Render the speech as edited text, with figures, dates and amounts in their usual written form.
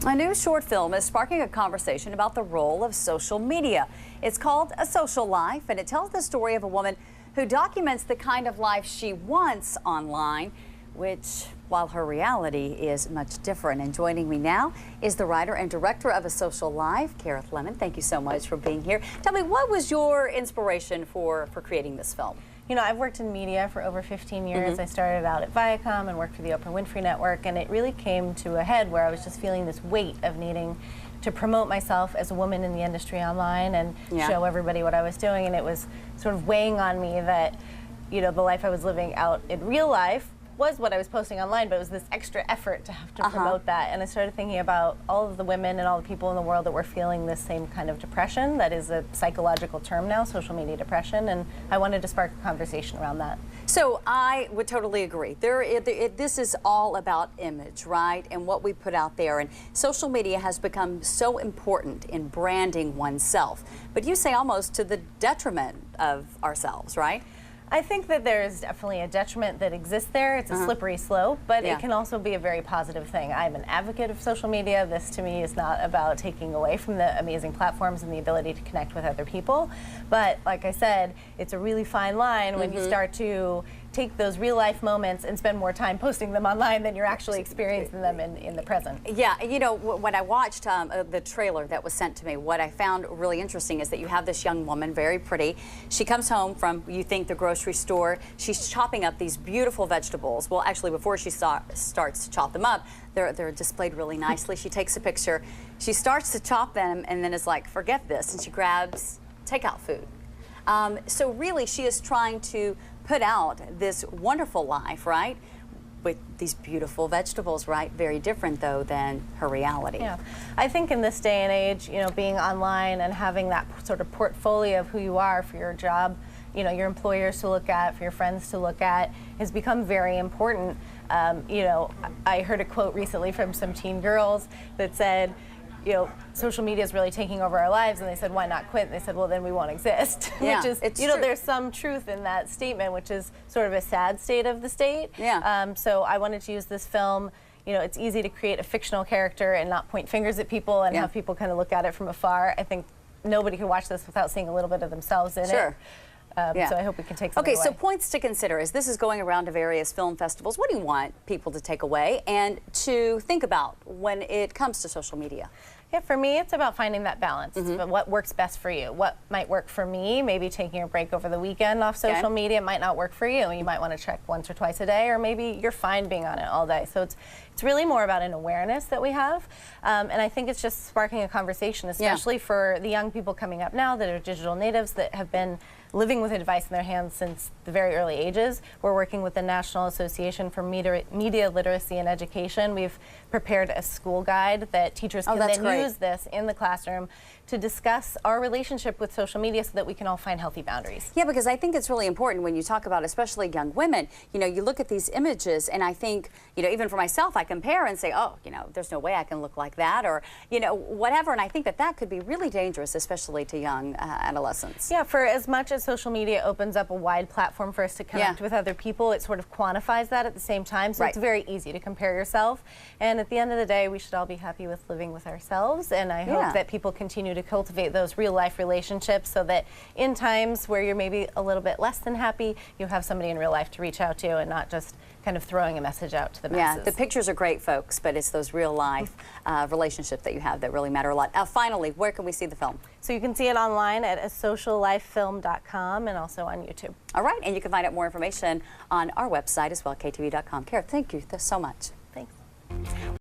A new short film is sparking a conversation about the role of social media. It's called A Social Life, and it tells the story of a woman who documents the kind of life she wants online, which, while her reality is much different. And joining me now is the writer and director of A Social Life, Kareth Lemon. Thank you so much for being here. Tell me, what was your inspiration for creating this film? You know, I've worked in media for over 15 years. I started out at Viacom and worked for the Oprah Winfrey Network, and it really came to a head where I was just feeling this weight of needing to promote myself as a woman in the industry online and show everybody what I was doing. And it was sort of weighing on me that, you know, the life I was living out in real life was what I was posting online, but it was this extra effort to have to promote that. And I started thinking about all of the women and all the people in the world that were feeling this same kind of depression. That is a psychological term now, social media depression, and I wanted to spark a conversation around that. So I would totally agree. This is all about image, right? And what we put out there. And social media has become so important in branding oneself. But you say almost to the detriment of ourselves, right? I think that there is definitely a detriment that exists there. It's a slippery slope, but it can also be a very positive thing. I'm an advocate of social media. This, to me, is not about taking away from the amazing platforms and the ability to connect with other people. But like I said, it's a really fine line when you start to take those real-life moments and spend more time posting them online than you're actually experiencing them in the present. Yeah, you know, when I watched the trailer that was sent to me, what I found really interesting is that you have this young woman, very pretty. She comes home from, you think, the grocery store. She's chopping up these beautiful vegetables. Well, actually, before she starts to chop them up, they're displayed really nicely. She takes a picture. She starts to chop them and then is like, forget this, and she grabs takeout food. So really, she is trying to put out this wonderful life, right? With these beautiful vegetables, right? Very different, though, than her reality. Yeah, I think in this day and age, you know, being online and having that sort of portfolio of who you are for your job, you know, your employers to look at, for your friends to look at, has become very important. You know, I heard a quote recently from some teen girls that said, you know, social media is really taking over our lives, and they said, why not quit? And they said, well, then we won't exist. Yeah, which is, you know, there's some truth in that statement, which is sort of a sad state of the state. Yeah. So I wanted to use this film. You know, it's easy to create a fictional character and not point fingers at people and have people kind of look at it from afar. I think nobody can watch this without seeing a little bit of themselves in it. Sure. So I hope we can take something away. So points to consider as this is going around to various film festivals. What do you want people to take away and to think about when it comes to social media? Yeah, for me, it's about finding that balance. It's about what works best for you. What might work for me, maybe taking a break over the weekend off social media might not work for you. You might want to check once or twice a day, or maybe you're fine being on it all day. So it's really more about an awareness that we have. And I think it's just sparking a conversation, especially for the young people coming up now that are digital natives that have been living with a device in their hands since the very early ages. We're working with the National Association for Media Literacy and Education. We've prepared a school guide that teachers can then use this in the classroom to discuss our relationship with social media so that we can all find healthy boundaries. Yeah, because I think it's really important when you talk about especially young women. You know, you look at these images and I think, you know, even for myself, I compare and say, oh, you know, there's no way I can look like that, or, you know, whatever. And I think that that could be really dangerous, especially to young adolescents. Yeah, for as much as social media opens up a wide platform for us to connect with other people, it sort of quantifies that at the same time. So it's very easy to compare yourself. And at the end of the day, we should all be happy with living with ourselves. And I hope that people continue to cultivate those real life relationships so that in times where you're maybe a little bit less than happy, you have somebody in real life to reach out to and not just kind of throwing a message out to the masses. Yeah, the pictures are great, folks, but it's those real life relationships that you have that really matter a lot. Finally, where can we see the film? So you can see it online at asociallifefilm.com and also on YouTube. All right, and you can find out more information on our website as well, KTVU.com. Kareth, thank you so much. Thanks.